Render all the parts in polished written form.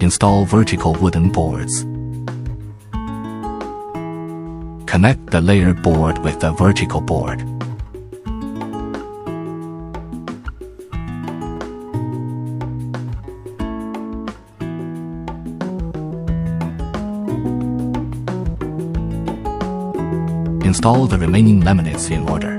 Install vertical wooden boards. Connect the layer board with the vertical board. Install the remaining laminates in order.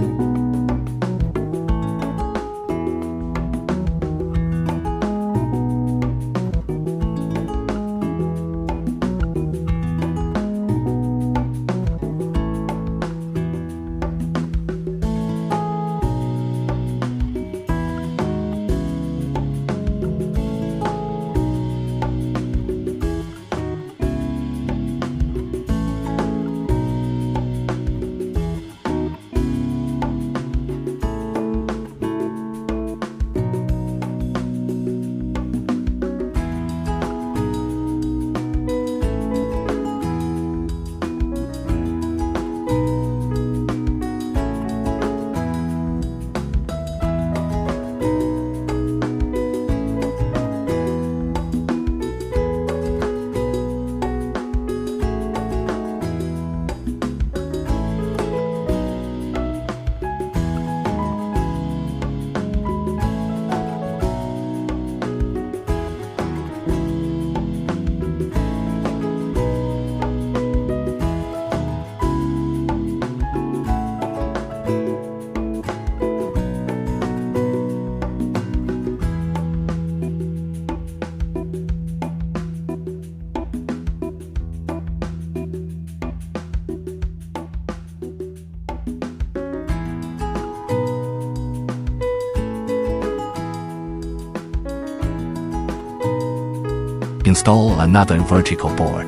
Install another vertical board.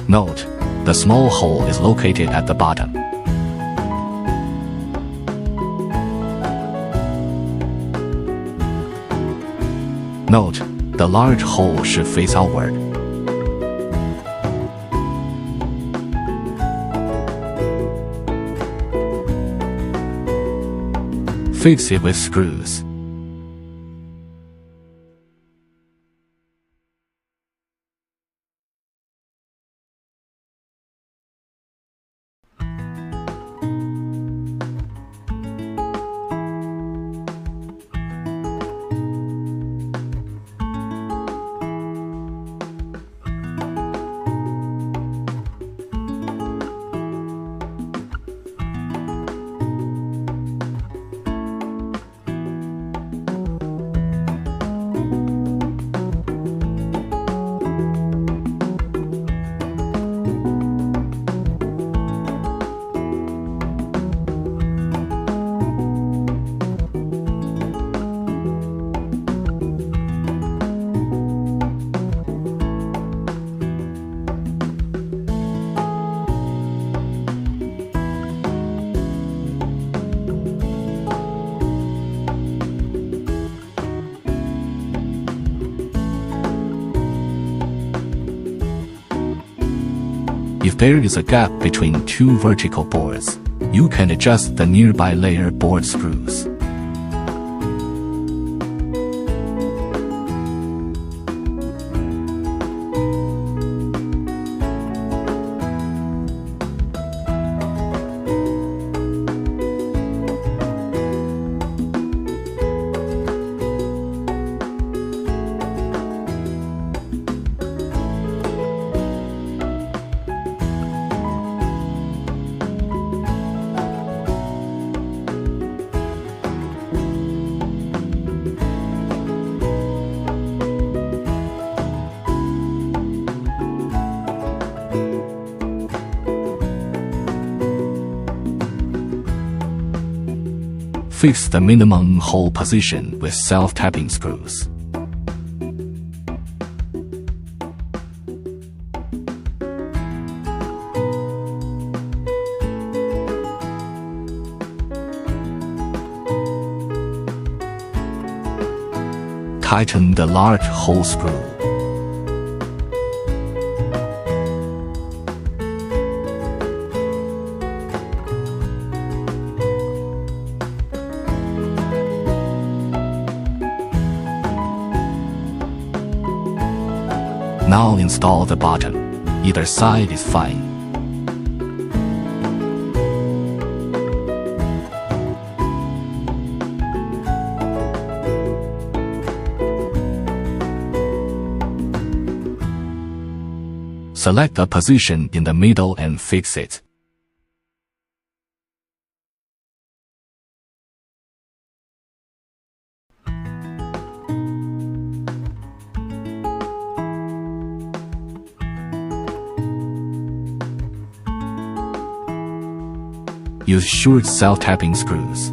Note, the small hole is located at the bottom. Note, the large hole should face outward. Fix it with screws. If there is a gap between two vertical boards, you can adjust the nearby layer board screws. Fix the minimum hole position with self-tapping screws. Tighten the large hole screw. Now install the bottom. Either side is fine. Select a position in the middle and fix it. Use short self-tapping screws.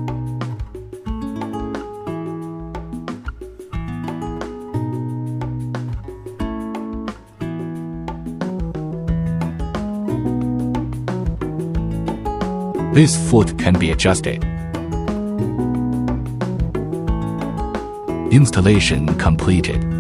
This foot can be adjusted. Installation completed.